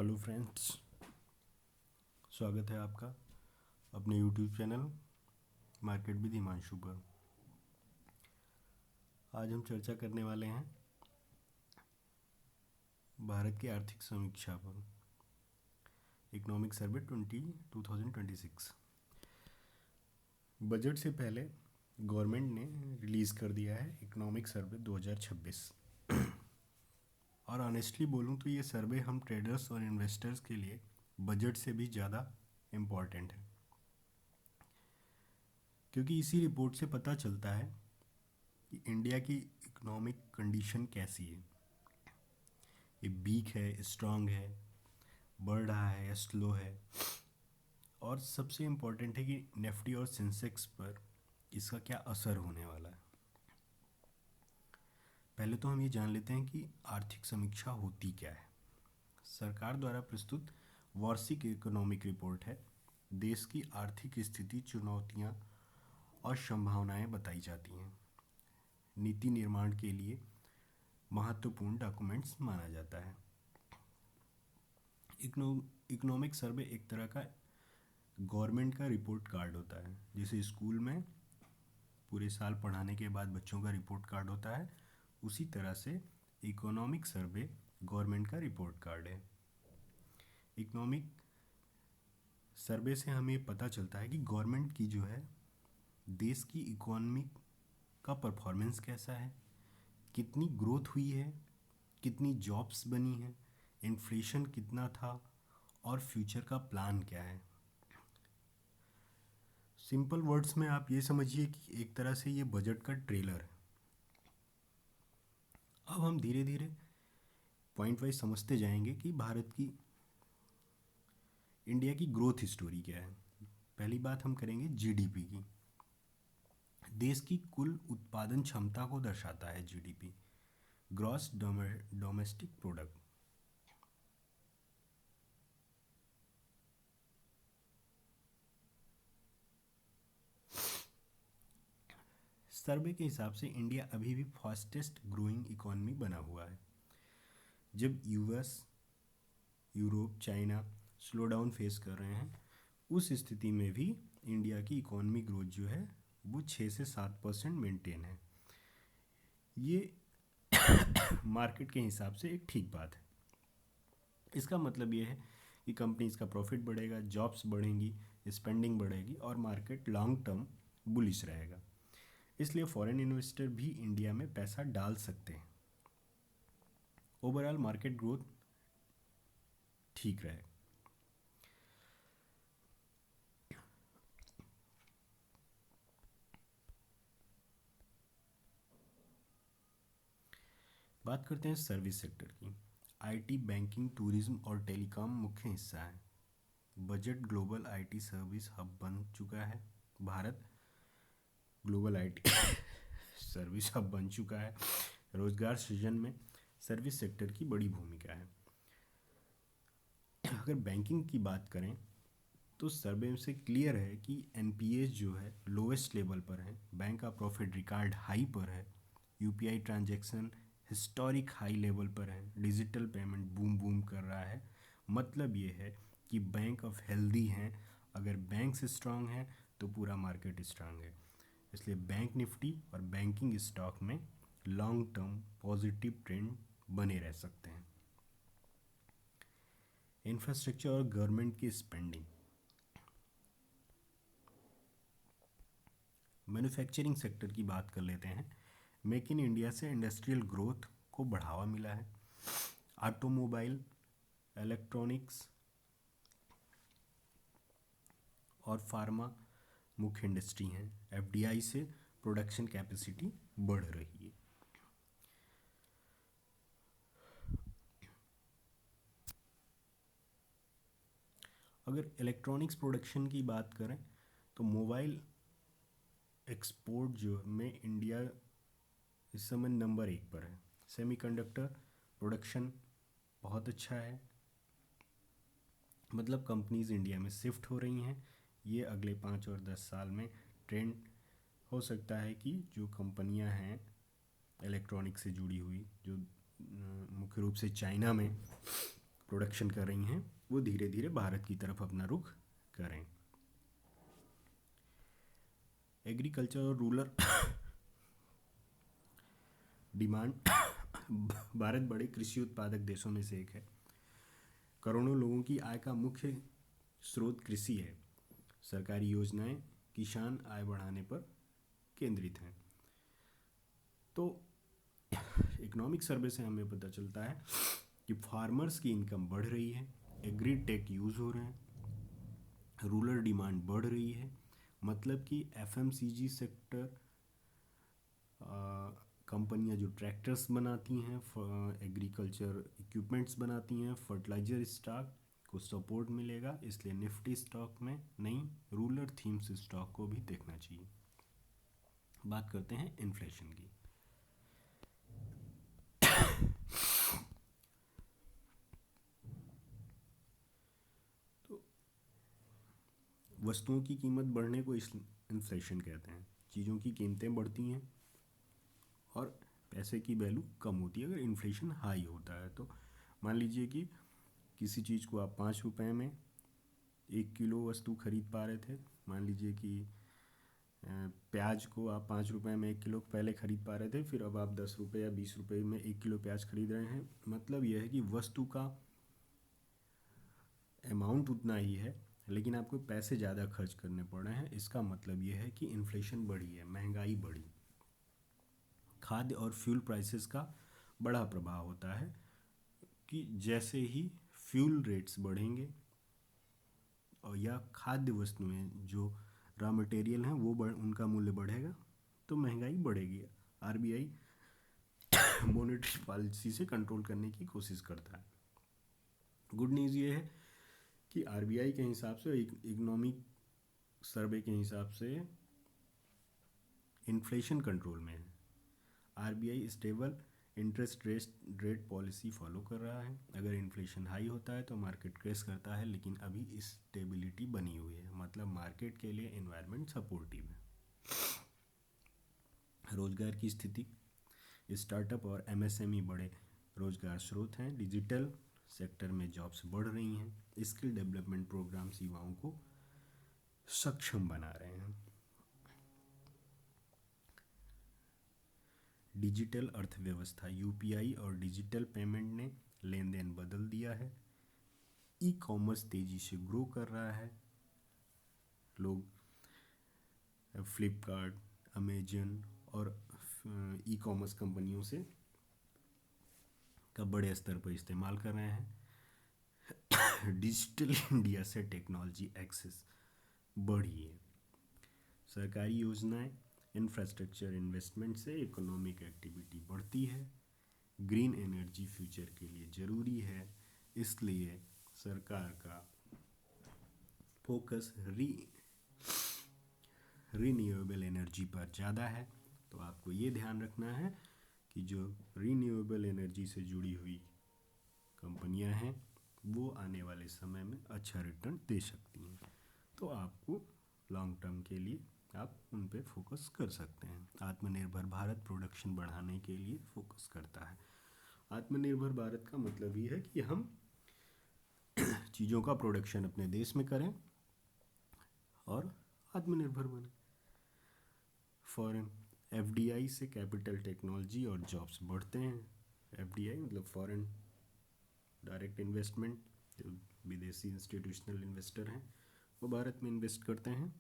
Hello friends, स्वागत है आपका अपने YouTube channel market with Himanshu पर। आज हम चर्चा करने वाले हैं भारत की आर्थिक समीक्षा पर, इकोनॉमिक सर्वे 2026। बजट से पहले गवर्नमेंट ने रिलीज़ कर दिया है इकोनॉमिक सर्वे 2026। और ऑनेस्टली बोलूँ तो ये सर्वे हम ट्रेडर्स और इन्वेस्टर्स के लिए बजट से भी ज़्यादा इम्पॉर्टेंट है, क्योंकि इसी रिपोर्ट से पता चलता है कि इंडिया की इकोनॉमिक कंडीशन कैसी है। ये वीक है, स्ट्रांग है, बढ़ रहा है या स्लो है, और सबसे इम्पॉर्टेंट है कि निफ्टी और सेंसेक्स पर इसका क्या असर होने वाला है। पहले तो हम ये जान लेते हैं कि आर्थिक समीक्षा होती क्या है। सरकार द्वारा प्रस्तुत वार्षिक इकोनॉमिक रिपोर्ट है। देश की आर्थिक स्थिति, चुनौतियाँ और संभावनाएं बताई जाती हैं। नीति निर्माण के लिए महत्वपूर्ण डॉक्यूमेंट्स माना जाता है। इकोनॉमिक सर्वे एक तरह का गवर्नमेंट का रिपोर्ट कार्ड होता है। जैसे स्कूल में पूरे साल पढ़ाने के बाद बच्चों का रिपोर्ट कार्ड होता है, उसी तरह से इकोनॉमिक सर्वे गवर्नमेंट का रिपोर्ट कार्ड है। इकोनॉमिक सर्वे से हमें पता चलता है कि गवर्नमेंट की जो है देश की इकोनॉमी का परफॉर्मेंस कैसा है, कितनी ग्रोथ हुई है, कितनी जॉब्स बनी हैं, इन्फ्लेशन कितना था और फ्यूचर का प्लान क्या है। सिंपल वर्ड्स में आप ये समझिए कि एक तरह से ये बजट का ट्रेलर है। अब हम धीरे धीरे पॉइंट वाइज समझते जाएंगे कि इंडिया की ग्रोथ स्टोरी क्या है। पहली बात हम करेंगे जीडीपी की। देश की कुल उत्पादन क्षमता को दर्शाता है जीडीपी, ग्रॉस डोमेस्टिक प्रोडक्ट। सर्वे के हिसाब से इंडिया अभी भी फास्टेस्ट ग्रोइंग इकोनॉमी बना हुआ है। जब US, Europe, China slow down face कर रहे हैं, उस स्थिति में भी इंडिया की इकोनॉमी ग्रोथ जो है वो 6 से 7% मेंटेन है। ये मार्केट के हिसाब से एक ठीक बात है। इसका मतलब ये है कि कंपनीज का प्रॉफिट बढ़ेगा, जॉब्स बढ़ेंगी, स्पेंडिंग बढ़ेगी और मार्केट लॉन्ग टर्म बुलिश रहेगा। इसलिए फॉरेन इन्वेस्टर भी इंडिया में पैसा डाल सकते हैं। ओवरऑल मार्केट ग्रोथ ठीक रहे। बात करते हैं सर्विस सेक्टर की। आईटी, बैंकिंग, टूरिज्म और टेलीकॉम मुख्य हिस्सा है। Budget global IT service hub बन चुका है। Bharat global IT service hub बन चुका है। रोजगार सृजन में सर्विस सेक्टर की बड़ी भूमिका है। अगर बैंकिंग की बात करें तो सर्वे से क्लियर है कि एनपीएस जो है लोवेस्ट लेवल पर है, बैंक का प्रॉफिट रिकॉर्ड हाई पर है, UPI transaction historic high level पर है, डिजिटल पेमेंट बूम बूम कर रहा है। मतलब ये है कि बैंक ऑफ हेल्दी हैं। अगर बैंक्स स्ट्रांग हैं तो पूरा मार्केट स्ट्रांग है। इसलिए बैंक निफ्टी और बैंकिंग स्टॉक में लॉन्ग टर्म पॉजिटिव ट्रेंड बने रह सकते हैं। इंफ्रास्ट्रक्चर और गवर्नमेंट की स्पेंडिंग। मैन्युफैक्चरिंग सेक्टर की बात कर लेते हैं। मेक इन इंडिया से इंडस्ट्रियल ग्रोथ को बढ़ावा मिला है। ऑटोमोबाइल, इलेक्ट्रॉनिक्स और फार्मा मुख्य इंडस्ट्री हैं। एफडीआई से प्रोडक्शन कैपेसिटी बढ़ रही है। अगर इलेक्ट्रॉनिक्स प्रोडक्शन की बात करें तो मोबाइल एक्सपोर्ट जो में इंडिया इस समय नंबर 1 पर है। सेमीकंडक्टर प्रोडक्शन बहुत अच्छा है। मतलब कंपनीज इंडिया में शिफ्ट हो रही हैं। ये अगले 5 और 10 साल में ट्रेंड हो सकता है कि जो कंपनियां हैं इलेक्ट्रॉनिक से जुड़ी हुई, जो मुख्य रूप से चाइना में प्रोडक्शन कर रही हैं वो धीरे धीरे भारत की तरफ अपना रुख करें। एग्रीकल्चर और रूरल डिमांड भारत बड़े कृषि उत्पादक देशों में से एक है। करोड़ों लोगों की आय का मुख्य स्रोत कृषि है। सरकारी योजनाएं किसान आय बढ़ाने पर केंद्रित हैं। तो इकोनॉमिक सर्वे से हमें पता चलता है कि फार्मर्स की इनकम बढ़ रही है, एग्री टेक यूज़ हो रहे हैं, रूरल डिमांड बढ़ रही है। मतलब कि एफएमसीजी सेक्टर, कंपनियां जो ट्रैक्टर्स बनाती हैं, एग्रीकल्चर इक्विपमेंट्स बनाती हैं, फर्टिलाइजर स्टॉक को सपोर्ट मिलेगा। इसलिए निफ्टी स्टॉक में नई रूरल थीम्स स्टॉक को भी देखना चाहिए। बात करते हैं इन्फ्लेशन की। तो वस्तुओं की कीमत बढ़ने को इन्फ्लेशन कहते हैं। चीज़ों की कीमतें बढ़ती हैं और पैसे की वैल्यू कम होती है अगर इन्फ्लेशन हाई होता है। तो मान लीजिए कि किसी चीज़ को आप 5 रुपए में 1 किलो वस्तु खरीद पा रहे थे। मान लीजिए कि प्याज को आप 5 रुपए में 1 किलो पहले खरीद पा रहे थे, फिर अब आप 10 रुपये या 20 रुपये में 1 किलो प्याज खरीद रहे हैं। मतलब यह है कि वस्तु का अमाउंट उतना ही है लेकिन आपको पैसे ज़्यादा खर्च करने पड़ रहे हैं। इसका मतलब यह है कि इन्फ्लेशन बढ़ी है, महंगाई बढ़ी। खाद्य और फ्यूल प्राइसेस का बड़ा प्रभाव होता है कि जैसे ही फ्यूल रेट्स बढ़ेंगे और या खाद्य वस्तुएं जो रॉ मटेरियल हैं वो उनका मूल्य बढ़ेगा तो महंगाई बढ़ेगी। आरबीआई मॉनेटरी पॉलिसी से कंट्रोल करने की कोशिश करता है। गुड न्यूज़ ये है कि आरबीआई के हिसाब से, इकोनॉमिक सर्वे के हिसाब से इन्फ्लेशन कंट्रोल में है। RBI stable interest rate policy follow कर रहा है। अगर इन्फ्लेशन हाई होता है तो मार्केट क्रेश करता है, लेकिन अभी स्टेबिलिटी बनी हुई है। मतलब मार्केट के लिए एनवायरनमेंट सपोर्टिव है। रोजगार की स्थिति, स्टार्टअप और एमएसएमई बड़े रोजगार स्रोत हैं। डिजिटल सेक्टर में जॉब्स बढ़ रही हैं। स्किल डेवलपमेंट प्रोग्राम्स युवाओं को सक्षम बना रहे हैं। डिजिटल अर्थव्यवस्था, यूपीआई और डिजिटल पेमेंट ने लेन देन बदल दिया है। ई कॉमर्स तेजी से ग्रो कर रहा है। लोग फ्लिपकार्ट, अमेजन और ई कॉमर्स कंपनियों से का बड़े स्तर पर इस्तेमाल कर रहे हैं। डिजिटल इंडिया से टेक्नोलॉजी एक्सेस बढ़ी है। सरकारी योजनाएं, इंफ्रास्ट्रक्चर इन्वेस्टमेंट से इकोनॉमिक एक्टिविटी बढ़ती है। ग्रीन एनर्जी फ्यूचर के लिए ज़रूरी है, इसलिए सरकार का फोकस रीन्यूएबल एनर्जी पर ज़्यादा है। तो आपको ये ध्यान रखना है कि जो रीन्यूएबल एनर्जी से जुड़ी हुई कंपनियां हैं वो आने वाले समय में अच्छा रिटर्न दे सकती हैं। तो आपको लॉन्ग टर्म के लिए आप उन पे फोकस कर सकते हैं। आत्मनिर्भर भारत प्रोडक्शन बढ़ाने के लिए फोकस करता है। आत्मनिर्भर भारत का मतलब ये है कि हम चीज़ों का प्रोडक्शन अपने देश में करें और आत्मनिर्भर बने। फॉरेन एफडीआई से कैपिटल, टेक्नोलॉजी और जॉब्स बढ़ते हैं। एफडीआई मतलब फॉरेन डायरेक्ट इन्वेस्टमेंट, जो विदेशी इंस्टीट्यूशनल इन्वेस्टर हैं वो भारत में इन्वेस्ट करते हैं।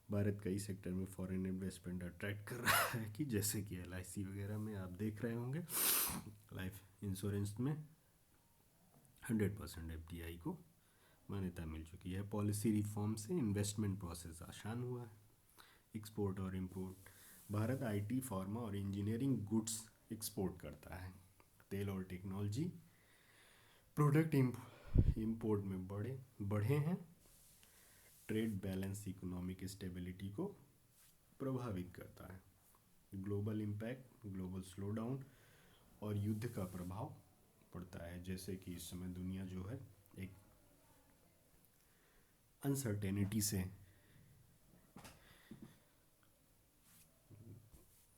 भारत कई सेक्टर में फॉरेन इन्वेस्टमेंट अट्रैक्ट कर रहा है कि जैसे कि एलआईसी वगैरह में आप देख रहे होंगे, लाइफ इंश्योरेंस में 100% एफडीआई को मान्यता मिल चुकी है। पॉलिसी रिफॉर्म से इन्वेस्टमेंट प्रोसेस आसान हुआ है। एक्सपोर्ट और इंपोर्ट, भारत आईटी, फार्मा और इंजीनियरिंग गुड्स एक्सपोर्ट करता है। तेल और टेक्नोलॉजी प्रोडक्ट इंपोर्ट में बढ़े हैं। ट्रेड बैलेंस इकोनॉमिक स्टेबिलिटी को प्रभावित करता है। ग्लोबल इम्पैक्ट, ग्लोबल स्लोडाउन और युद्ध का प्रभाव पड़ता है। जैसे कि इस समय दुनिया जो है एक अनसर्टेनिटी से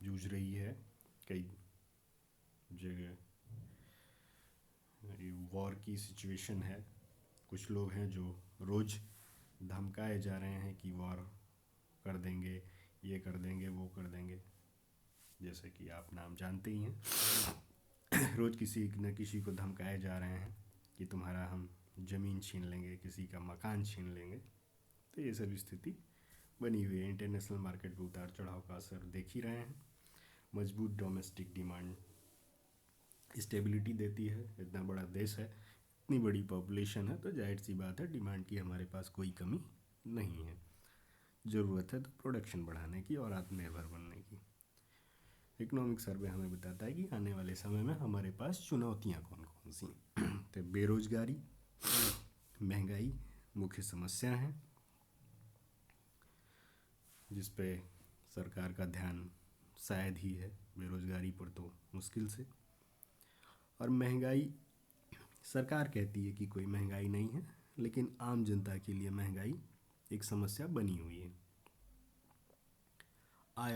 जूझ रही है। कई जगह वॉर की सिचुएशन है। कुछ लोग हैं जो रोज़ धमकाए जा रहे हैं कि वॉर कर देंगे, ये कर देंगे, वो कर देंगे, जैसे कि आप नाम जानते ही हैं। रोज़ किसी न किसी को धमकाए जा रहे हैं कि तुम्हारा हम ज़मीन छीन लेंगे, किसी का मकान छीन लेंगे। तो ये सब स्थिति बनी हुई है। इंटरनेशनल मार्केट पे उतार चढ़ाव का असर देख ही रहे हैं। मजबूत डोमेस्टिक डिमांड स्टेबिलिटी देती है। इतना बड़ा देश है, इतनी बड़ी पॉपुलेशन है, तो जाहिर सी बात है डिमांड की हमारे पास कोई कमी नहीं है। ज़रूरत है तो प्रोडक्शन बढ़ाने की और आत्मनिर्भर बनने की। इकोनॉमिक सर्वे हमें बताता है कि आने वाले समय में हमारे पास चुनौतियाँ कौन कौन सी हैं। तो बेरोजगारी, महंगाई मुख्य समस्या हैं, जिस पे सरकार का ध्यान शायद ही है। बेरोजगारी पर तो मुश्किल से। और महंगाई, सरकार कहती है कि कोई महंगाई नहीं है, लेकिन आम जनता के लिए महंगाई एक समस्या बनी हुई है। आय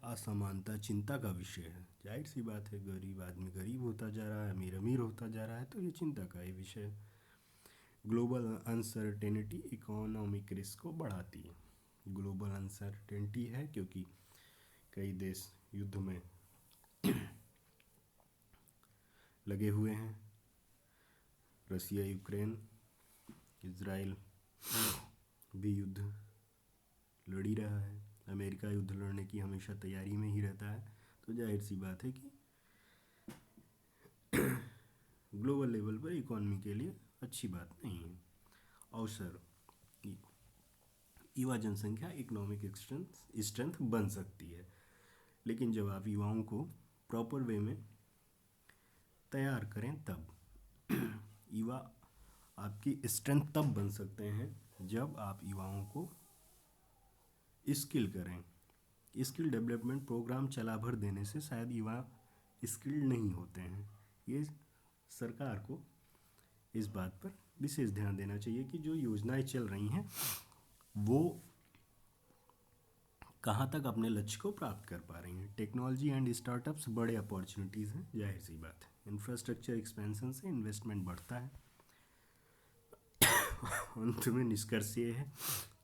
असमानता चिंता का विषय है। जाहिर सी बात है, गरीब आदमी गरीब होता जा रहा है, अमीर अमीर होता जा रहा है, तो ये चिंता का ही विषय है। ग्लोबल अनसर्टेनिटी इकोनॉमिक रिस्क को बढ़ाती है। ग्लोबल अनसर्टेनिटी है क्योंकि कई देश युद्ध में लगे हुए हैं। रसिया, यूक्रेन, इजराइल भी युद्ध लड़ ही रहा है। अमेरिका युद्ध लड़ने की हमेशा तैयारी में ही रहता है। तो जाहिर सी बात है कि ग्लोबल लेवल पर इकॉनमी के लिए अच्छी बात नहीं है। अवसर, युवा जनसंख्या इकोनॉमिक स्ट्रेंथ बन सकती है, लेकिन जब आप युवाओं को प्रॉपर वे में तैयार करें तब। युवा आपकी स्ट्रेंथ तब बन सकते हैं जब आप युवाओं को स्किल करें। स्किल डेवलपमेंट प्रोग्राम चला भर देने से शायद युवा स्किल्ड नहीं होते हैं। ये सरकार को इस बात पर विशेष ध्यान देना चाहिए कि जो योजनाएं चल रही हैं वो कहाँ तक अपने लक्ष्य को प्राप्त कर पा रही हैं। टेक्नोलॉजी एंड स्टार्टअप्स बड़े अपॉर्चुनिटीज़ हैं, जाहिर सी बात है। इंफ्रास्ट्रक्चर एक्सपेंशन से इन्वेस्टमेंट बढ़ता है। अंत में निष्कर्ष ये है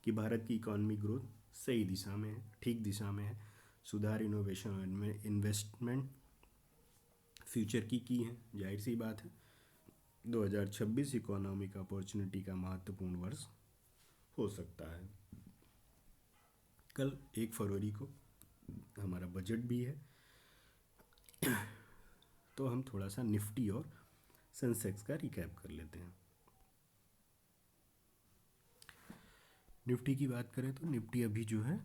कि भारत की इकॉनमी ग्रोथ सही दिशा में है, ठीक दिशा में है। सुधार, इनोवेशन में इन्वेस्टमेंट फ्यूचर की है। जाहिर सी बात है 2026 इकोनॉमिक अपॉर्चुनिटी का महत्वपूर्ण वर्ष हो सकता है। कल 1 फरवरी को हमारा बजट भी है, तो हम थोड़ा सा निफ्टी और सेंसेक्स का रिकैप कर लेते हैं। निफ्टी की बात करें तो निफ्टी अभी जो है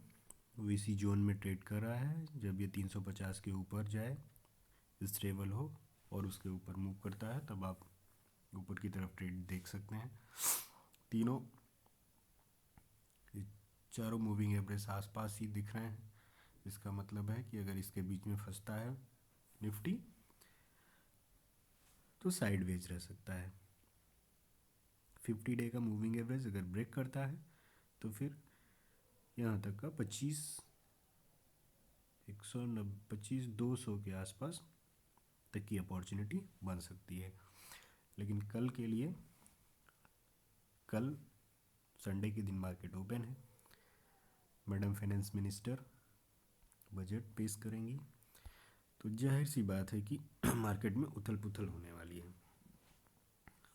वो इसी जोन में ट्रेड कर रहा है। जब ये 350 के ऊपर जाए, स्टेबल हो और उसके ऊपर मूव करता है, तब आप ऊपर की तरफ ट्रेड देख सकते हैं। तीनों चारों मूविंग एवरेज आसपास ही दिख रहे हैं। इसका मतलब है कि अगर इसके बीच में फंसता है निफ्टी तो साइडवेज रह सकता है। 50 डे का मूविंग एवरेज अगर ब्रेक करता है तो फिर यहाँ तक का 25,200 के आसपास तक की अपॉर्चुनिटी बन सकती है। लेकिन कल के लिए, कल संडे के दिन मार्केट ओपन है। मैडम फाइनेंस मिनिस्टर बजट पेश करेंगी, तो जाहिर सी बात है कि मार्केट में उथल पुथल होने वाली है।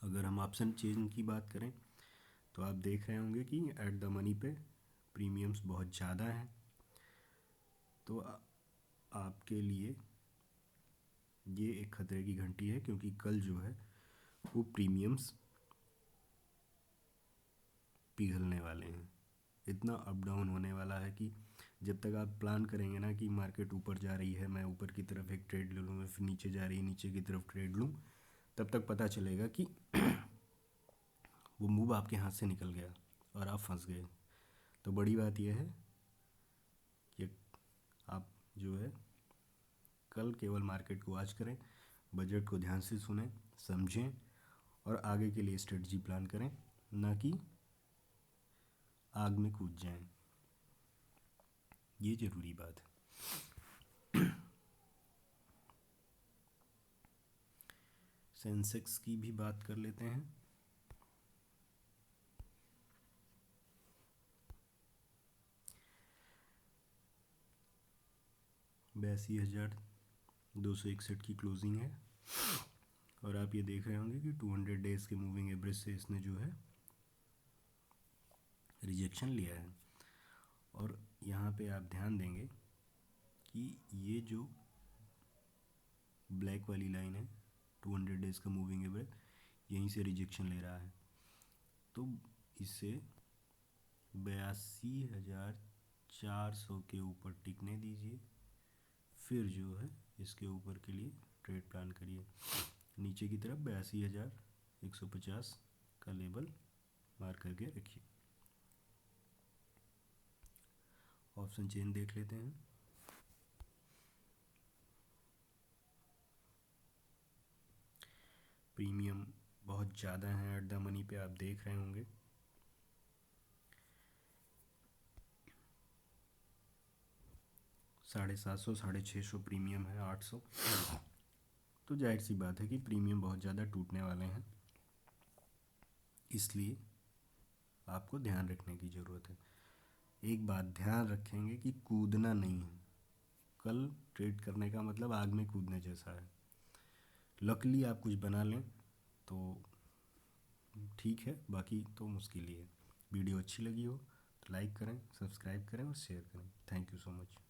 अगर हम ऑप्शन चेन की बात करें तो आप देख रहे होंगे कि एट द मनी पे प्रीमियम्स बहुत ज़्यादा हैं। तो आपके लिए ये एक खतरे की घंटी है, क्योंकि कल जो है वो प्रीमियम्स पिघलने वाले हैं। इतना अप डाउन होने वाला है कि जब तक आप प्लान करेंगे ना कि मार्केट ऊपर जा रही है, मैं ऊपर की तरफ एक ट्रेड ले लूँ, मैं फिर नीचे जा रही है, नीचे की तरफ ट्रेड लूँ, तब तक पता चलेगा कि वो मूव आपके हाथ से निकल गया और आप फंस गए। तो बड़ी बात यह है कि आप जो है कल केवल मार्केट को वॉच करें, बजट को ध्यान से सुनें, समझें और आगे के लिए स्ट्रेटजी प्लान करें, ना कि आग में कूद जाएं। ये ज़रूरी बात है। सेंसेक्स की भी बात कर लेते हैं। बयासी 2,161 की क्लोजिंग है और आप ये देख रहे होंगे कि 200 डेज के मूविंग एवरेज से इसने जो है रिजेक्शन लिया है। और यहाँ पे आप ध्यान देंगे कि ये जो ब्लैक वाली लाइन है 200 डेज का मूविंग एवरेज, यहीं से रिजेक्शन ले रहा है। तो इसे 82,400 के ऊपर टिकने दीजिए, फिर जो है इसके ऊपर के लिए ट्रेड प्लान करिए। नीचे की तरफ 82,150 का लेवल मार करके रखिए। ऑप्शन चेन देख लेते हैं। प्रीमियम बहुत ज़्यादा है एट द मनी पे, आप देख रहे होंगे। $750, $650 प्रीमियम है, 800। तो जाहिर सी बात है कि प्रीमियम बहुत ज़्यादा टूटने वाले हैं, इसलिए आपको ध्यान रखने की ज़रूरत है। एक बात ध्यान रखेंगे कि कूदना नहीं है। कल ट्रेड करने का मतलब आग में कूदने जैसा है। लकली आप कुछ बना लें तो ठीक है, बाकी तो मुश्किल ही है। वीडियो अच्छी लगी हो तो लाइक करें, सब्सक्राइब करें और शेयर करें। Thank you so much.